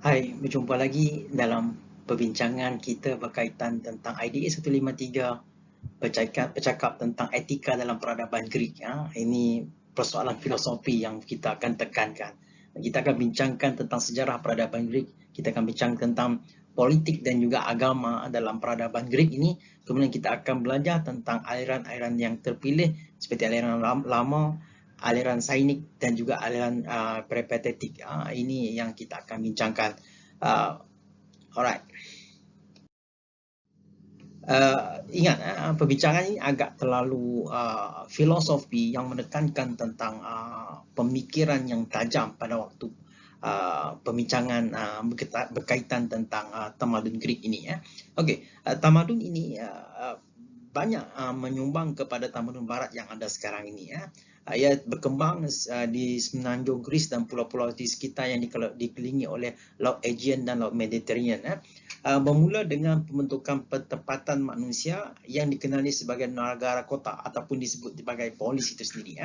Hai, berjumpa lagi dalam perbincangan kita berkaitan tentang IDA 153, bercakap tentang etika dalam peradaban Greek. Ini persoalan filosofi yang kita akan tekankan. Kita akan bincangkan tentang sejarah peradaban Greek, kita akan bincang tentang politik dan juga agama dalam peradaban Greek ini. Kemudian kita akan belajar tentang aliran-aliran yang terpilih seperti aliran lama, aliran sainik dan juga aliran peripatetik. Ini yang kita akan bincangkan. Uh, Alright. Ingat, perbincangan ini agak terlalu filosofi yang menekankan tentang pemikiran yang tajam pada waktu pembincangan berkaitan tentang tamadun Greek ini. Okey, tamadun ini banyak menyumbang kepada tamadun barat yang ada sekarang ini. Ia berkembang di semenanjung Greece dan pulau-pulau di sekitar yang dikelilingi oleh Laut Aegean dan Laut Mediterranean. Bermula dengan pembentukan pertempatan manusia yang dikenali sebagai negara kota ataupun disebut sebagai polis itu sendiri.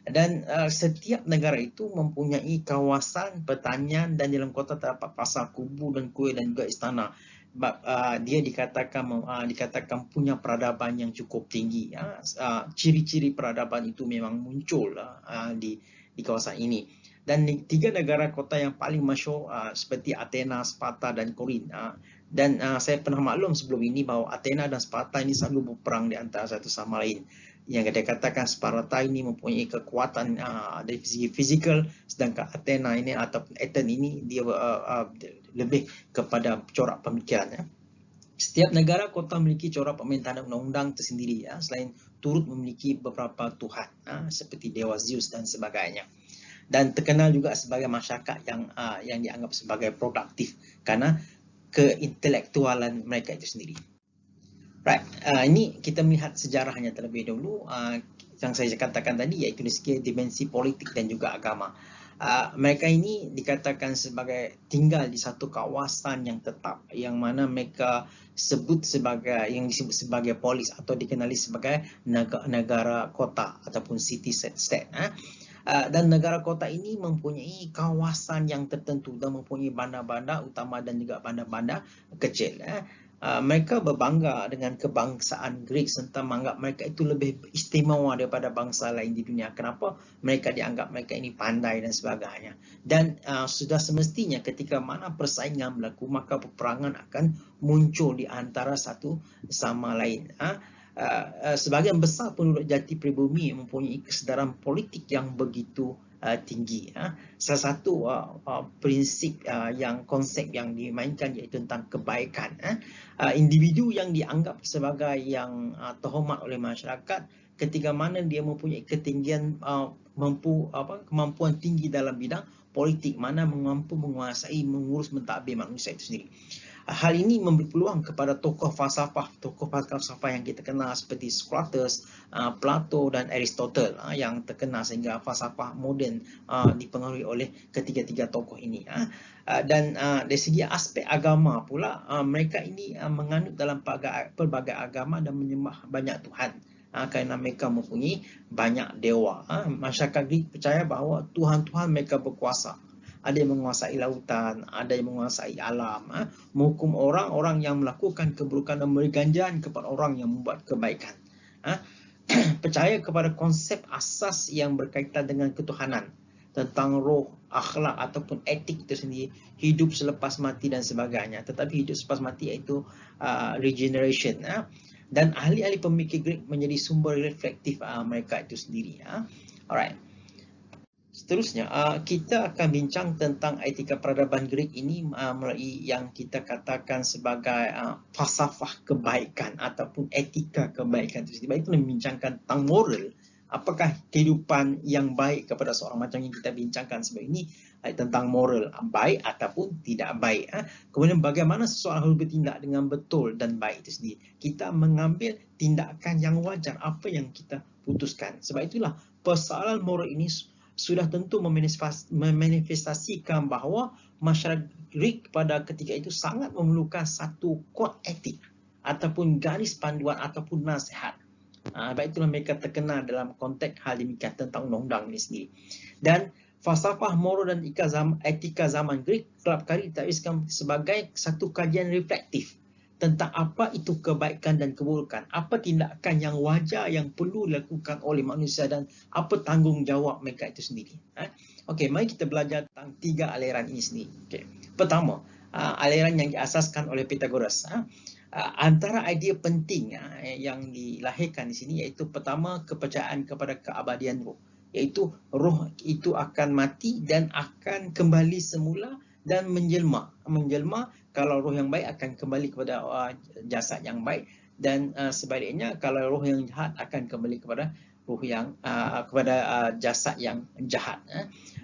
Dan setiap negara itu mempunyai kawasan pertanian dan dalam kota terdapat pasar kubu dan kuil dan juga istana. Sebab dia dikatakan punya peradaban yang cukup tinggi. Ciri-ciri peradaban itu memang muncul di kawasan ini. Dan tiga negara kota yang paling masyhur seperti Athena, Sparta dan Korin. Dan saya pernah maklum sebelum ini bahawa Athena dan Sparta ini selalu berperang di antara satu sama lain. Yang dikatakan Sparta ini mempunyai kekuatan dari segi fizikal, sedangkan Athena ini ataupun Athens ini dia lebih kepada corak pemikiran. Setiap negara kota memiliki corak pemerintahan undang-undang tersendiri, selain turut memiliki beberapa tuhan seperti Dewa Zeus dan sebagainya. Dan terkenal juga sebagai masyarakat yang dianggap sebagai produktif karena keintelektualan mereka itu sendiri. Right, ini kita melihat sejarahnya terlebih dahulu. Yang saya katakan tadi iaitu dari segi dimensi politik dan juga agama. Mereka ini dikatakan sebagai tinggal di satu kawasan yang tetap, yang mana mereka yang disebut sebagai polis atau dikenali sebagai negara kota ataupun city state. Dan negara kota ini mempunyai kawasan yang tertentu dan mempunyai bandar-bandar utama dan juga bandar-bandar kecil. Mereka berbangga dengan kebangsaan Greek serta menganggap mereka itu lebih istimewa daripada bangsa lain di dunia. Kenapa? Mereka dianggap mereka ini pandai dan sebagainya. Dan sudah semestinya ketika mana persaingan berlaku, maka peperangan akan muncul di antara satu sama lain. Sebahagian besar penduduk jati pribumi mempunyai kesedaran politik yang begitu tinggi. Salah satu prinsip konsep yang dimainkan iaitu tentang kebaikan. Individu yang dianggap sebagai yang terhormat oleh masyarakat ketika mana dia mempunyai ketinggian kemampuan tinggi dalam bidang politik, mana mampu menguasai, mengurus, mentadbir manusia itu sendiri. Hal ini memberi peluang kepada tokoh falsafah yang kita kenal seperti Socrates, Plato dan Aristotle yang terkenal sehingga falsafah moden dipengaruhi oleh ketiga-tiga tokoh ini. Dan dari segi aspek agama pula, mereka ini menganut dalam pelbagai agama dan menyembah banyak Tuhan. Kerana mereka mempunyai banyak dewa. Masyarakat Greek percaya bahawa Tuhan-Tuhan mereka berkuasa. Ada yang menguasai lautan, ada yang menguasai alam, menghukum orang-orang yang melakukan keburukan dan memberi ganjaran kepada orang yang membuat kebaikan. Percaya kepada konsep asas yang berkaitan dengan ketuhanan, tentang roh, akhlak ataupun etik itu sendiri, hidup selepas mati dan sebagainya. Tetapi hidup selepas mati iaitu regeneration. Dan ahli-ahli pemikir Greek menjadi sumber reflektif mereka itu sendiri. Alright. Seterusnya, kita akan bincang tentang etika peradaban Greek ini melalui yang kita katakan sebagai falsafah kebaikan ataupun etika kebaikan. Sebab itu membincangkan tentang moral. Apakah kehidupan yang baik kepada seorang, macam yang kita bincangkan sebab ini tentang moral, baik ataupun tidak baik. Kemudian bagaimana seseorang harus bertindak dengan betul dan baik itu sendiri. Kita mengambil tindakan yang wajar, apa yang kita putuskan. Sebab itulah persoalan moral ini sudah tentu memanifestasikan bahawa masyarakat Greek pada ketika itu sangat memerlukan satu kod etik ataupun garis panduan ataupun nasihat. Sebab itulah mereka terkenal dalam konteks hal demikian tentang undang-undang ini sendiri. Dan Falsafah moral dan etika zaman Greek kerap kali ditakwilkan sebagai satu kajian reflektif tentang apa itu kebaikan dan keburukan, apa tindakan yang wajar yang perlu dilakukan oleh manusia dan apa tanggungjawab mereka itu sendiri. Okey, mari kita belajar tentang 3 aliran ini sendiri. Okey. Pertama, aliran yang diasaskan oleh Pythagoras. Antara idea penting yang dilahirkan di sini iaitu pertama, kepercayaan kepada keabadian roh, iaitu roh itu akan mati dan akan kembali semula dan menjelma. Kalau roh yang baik akan kembali kepada jasad yang baik, dan sebaliknya kalau roh yang jahat akan kembali kepada roh yang kepada jasad yang jahat.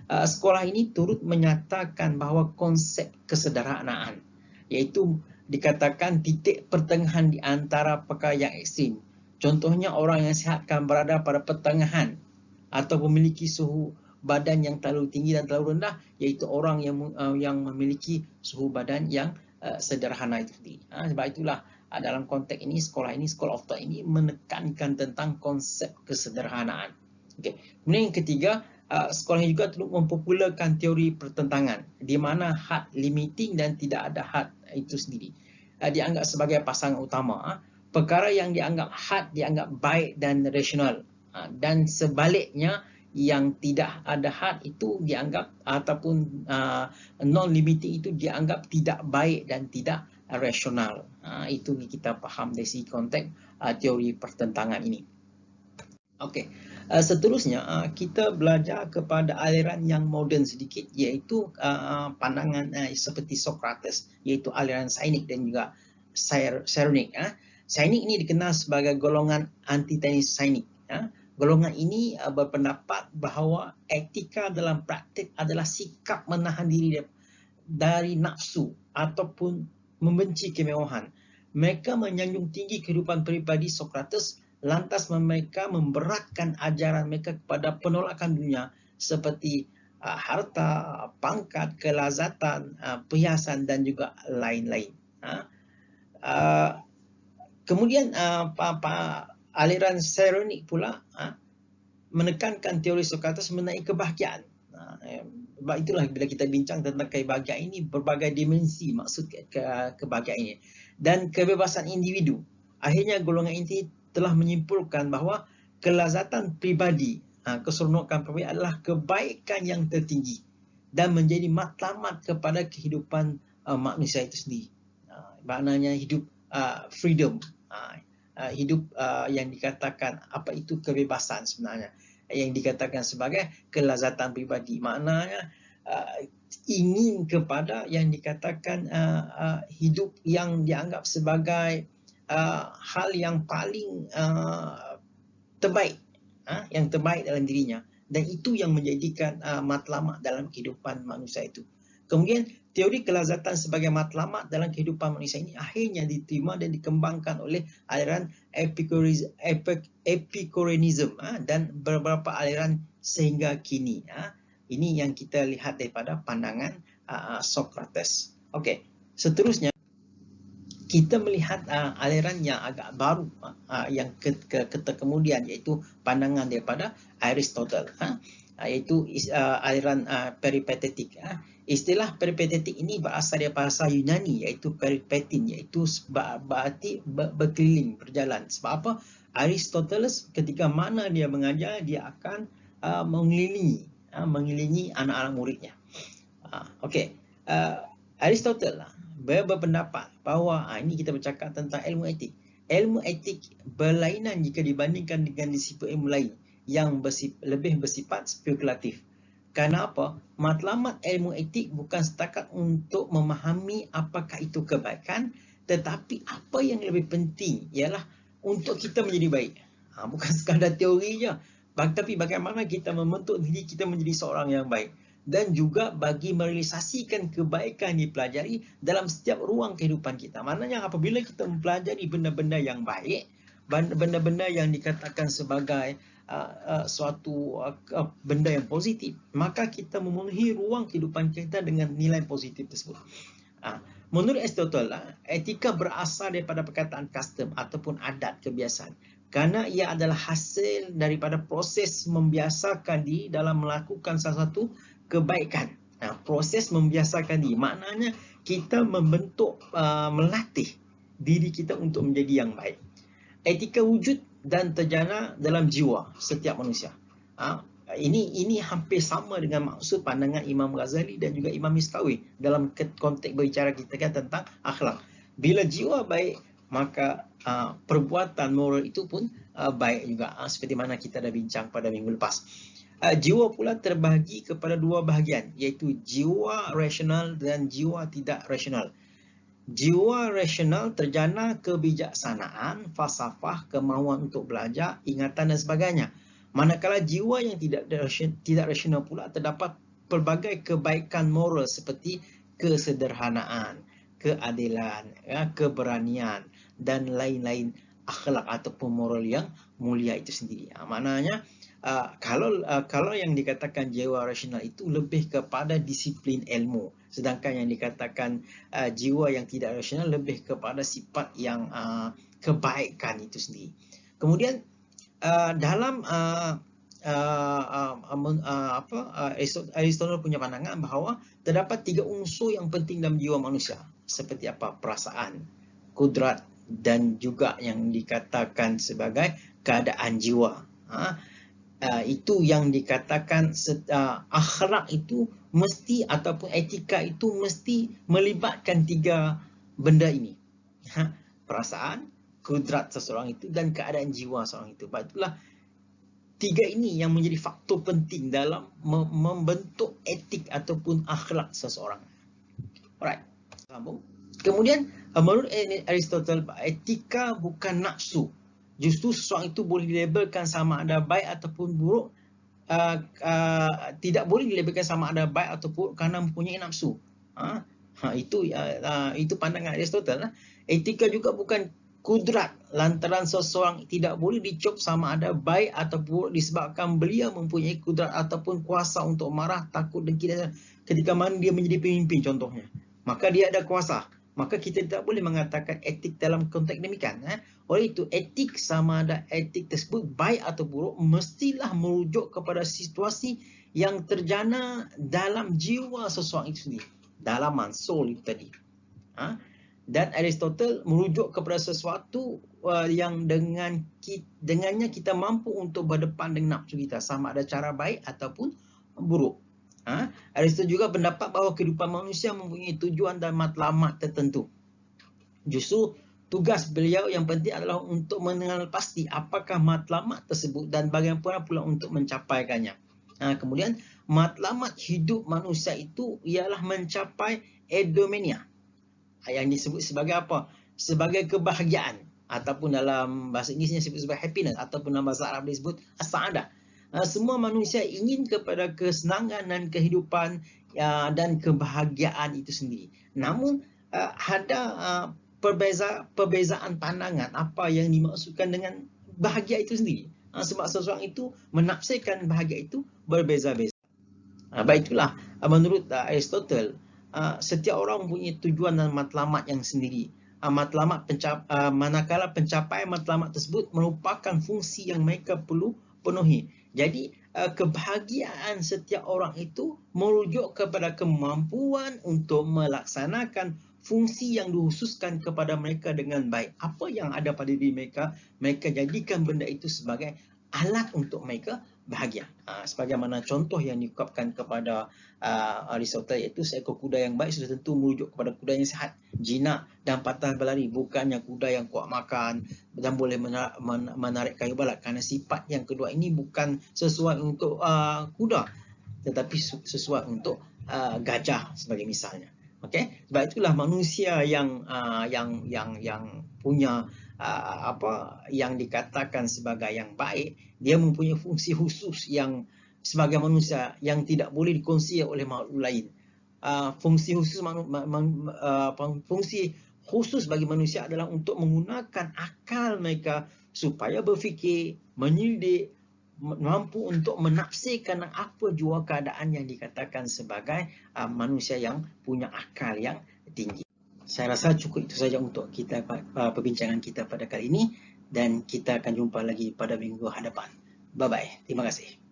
Sekolah ini turut menyatakan bahawa konsep kesederhanaan, iaitu dikatakan titik pertengahan di antara perkara yang ekstrim. Contohnya orang yang sihat akan berada pada pertengahan atau memiliki suhu badan yang terlalu tinggi dan terlalu rendah, iaitu orang yang memiliki suhu badan yang sederhana itu sendiri. Sebab itulah dalam konteks ini, School of Thought ini menekankan tentang konsep kesederhanaan. Okay. Kemudian yang ketiga, sekolah ini juga turut mempopularkan teori pertentangan, di mana had limiting dan tidak ada had itu sendiri dianggap sebagai pasangan utama. Perkara yang dianggap had dianggap baik dan rasional, dan sebaliknya yang tidak ada had itu dianggap ataupun non-limiting itu dianggap tidak baik dan tidak rasional. Itu kita faham dari segi konteks teori pertentangan ini. Okey, seterusnya kita belajar kepada aliran yang moden sedikit, iaitu pandangan seperti Socrates, iaitu aliran Sainik dan juga Saronic. Sainik ini dikenal sebagai golongan antitesis Sainik. Golongan ini berpendapat bahawa etika dalam praktik adalah sikap menahan diri dari nafsu ataupun membenci kemewahan. Mereka menyanjung tinggi kehidupan peribadi Socrates, lantas mereka memberatkan ajaran mereka kepada penolakan dunia seperti harta, pangkat, kelazatan, perhiasan dan juga lain-lain. Kemudian aliran Saronic pula menekankan teori Socrates mengenai kebahagiaan. Sebab itulah bila kita bincang tentang kebahagiaan ini, berbagai dimensi maksud kebahagiaan ini dan kebebasan individu. Akhirnya golongan ini telah menyimpulkan bahawa kelazatan pribadi, keseronokan pribadi adalah kebaikan yang tertinggi dan menjadi matlamat kepada kehidupan manusia itu sendiri. Maknanya hidup freedom, hidup yang dikatakan apa itu kebebasan sebenarnya, yang dikatakan sebagai kelazatan pribadi, maknanya ingin kepada yang dikatakan hidup yang dianggap sebagai hal yang paling terbaik, yang terbaik dalam dirinya, dan itu yang menjadikan matlamat dalam kehidupan manusia itu. Kemudian teori kelazatan sebagai matlamat dalam kehidupan manusia ini akhirnya diterima dan dikembangkan oleh aliran Epicureanism dan beberapa aliran sehingga kini. Ini yang kita lihat daripada pandangan Socrates. Okey, seterusnya kita melihat aliran yang agak baru yang kemudian, iaitu pandangan daripada Aristotle, iaitu aliran peripatetik. Istilah peripatetik ini berasal dari bahasa Yunani, iaitu peripetin, iaitu berarti berkeliling, berjalan. Sebab apa? Aristoteles ketika mana dia mengajar, dia akan mengelilingi anak-anak muridnya. Okey, Aristotle berpendapat bahawa ini kita bercakap tentang ilmu etik. Ilmu etik berlainan jika dibandingkan dengan disiplin ilmu lain yang lebih bersifat spekulatif. Kenapa? Matlamat ilmu etik bukan setakat untuk memahami apakah itu kebaikan, tetapi apa yang lebih penting ialah untuk kita menjadi baik. Bukan sekadar teori je, tapi bagaimana kita membentuk diri kita menjadi seorang yang baik. Dan juga bagi merealisasikan kebaikan yang dipelajari dalam setiap ruang kehidupan kita. Maknanya apabila kita mempelajari benda-benda yang baik, benda-benda yang dikatakan sebagai suatu benda yang positif, maka kita memenuhi ruang kehidupan kita dengan nilai positif tersebut. Menurut Aristotle, etika berasal daripada perkataan custom ataupun adat kebiasaan. kerana ia adalah hasil daripada proses membiasakan diri dalam melakukan sesuatu kebaikan. Proses membiasakan diri maknanya kita membentuk, melatih diri kita untuk menjadi yang baik. Etika wujud dan terjana dalam jiwa setiap manusia. Ini hampir sama dengan maksud pandangan Imam Ghazali dan juga Imam Miskawi dalam konteks berbicara kita kan tentang akhlak. Bila jiwa baik, maka perbuatan moral itu pun baik juga, seperti mana kita dah bincang pada minggu lepas. Jiwa pula terbahagi kepada dua bahagian, iaitu jiwa rasional dan jiwa tidak rasional. Jiwa rasional terjana kebijaksanaan, falsafah, kemahuan untuk belajar, ingatan dan sebagainya. Manakala jiwa yang tidak rasional pula terdapat pelbagai kebaikan moral seperti kesederhanaan, keadilan, keberanian dan lain-lain akhlak ataupun moral yang mulia itu sendiri. Maknanya kalau yang dikatakan jiwa rasional itu lebih kepada disiplin ilmu, sedangkan yang dikatakan jiwa yang tidak rasional lebih kepada sifat yang kebaikan itu sendiri. Kemudian dalam Aristotle punya pandangan bahawa terdapat 3 unsur yang penting dalam jiwa manusia, seperti apa? Perasaan, kudrat dan juga yang dikatakan sebagai keadaan jiwa. Itu yang dikatakan akhlak itu mesti ataupun etika itu mesti melibatkan 3 benda ini. Perasaan, kudrat seseorang itu dan keadaan jiwa seorang itu. Sebab itulah 3 ini yang menjadi faktor penting dalam membentuk etik ataupun akhlak seseorang. Alright, sambung. Kemudian menurut Aristotle, etika bukan nafsu. Justru seseorang itu boleh dilabelkan sama ada baik ataupun buruk, tidak boleh dilabelkan sama ada baik atau buruk kerana mempunyai nafsu. Itu pandangan Aristotle. Etika juga bukan kudrat, lantaran seseorang tidak boleh dicop sama ada baik atau buruk disebabkan beliau mempunyai kudrat ataupun kuasa untuk marah, takut, dengki dan ketika mana dia menjadi pemimpin contohnya. Maka dia ada kuasa. Maka kita tidak boleh mengatakan etik dalam konteks demikian. Oleh itu, etik sama ada etik tersebut baik atau buruk mestilah merujuk kepada situasi yang terjana dalam jiwa seseorang itu sendiri. Dalaman, soul itu tadi. Dan Aristotle merujuk kepada sesuatu yang dengannya kita mampu untuk berdepan dengan nafsu kita, sama ada cara baik ataupun buruk. Aristotle juga pendapat bahawa kehidupan manusia mempunyai tujuan dan matlamat tertentu. Justru tugas beliau yang penting adalah untuk mengenal pasti apakah matlamat tersebut dan bagaimana pula untuk mencapaikannya. Kemudian matlamat hidup manusia itu ialah mencapai eudaimonia, yang disebut sebagai apa? Sebagai kebahagiaan, ataupun dalam bahasa Inggerisnya disebut sebagai happiness, ataupun dalam bahasa Arab disebut as-sa'adah. Semua manusia ingin kepada kesenangan dan kehidupan dan kebahagiaan itu sendiri. Namun ada perbezaan pandangan apa yang dimaksudkan dengan bahagia itu sendiri. Sebab seseorang itu menafsirkan bahagia itu berbeza-beza. Baik itulah menurut Aristotle, setiap orang mempunyai tujuan dan matlamat yang sendiri. Manakala pencapaian matlamat tersebut merupakan fungsi yang mereka perlu penuhi. Jadi kebahagiaan setiap orang itu merujuk kepada kemampuan untuk melaksanakan fungsi yang dikhususkan kepada mereka dengan baik. Apa yang ada pada diri mereka, mereka jadikan benda itu sebagai alat untuk mereka bahagia. Sebagaimana contoh yang diungkapkan kepada Aristotle, iaitu seekor kuda yang baik sudah tentu merujuk kepada kuda yang sihat, jinak dan patah berlari, bukannya kuda yang kuat makan dan boleh menarik kayu balak, kerana sifat yang kedua ini bukan sesuai untuk kuda tetapi sesuai untuk gajah sebagai misalnya. Okey, sebab itulah manusia yang punya yang dikatakan sebagai yang baik, dia mempunyai fungsi khusus yang sebagai manusia yang tidak boleh dikongsi oleh makhluk lain. Fungsi khusus bagi manusia adalah untuk menggunakan akal mereka supaya berfikir, menyelidik, mampu untuk menafsirkan apa jua keadaan yang dikatakan sebagai manusia yang punya akal yang tinggi. Saya rasa cukup itu saja untuk kita perbincangan kita pada kali ini, dan kita akan jumpa lagi pada minggu hadapan. Bye-bye. Terima kasih.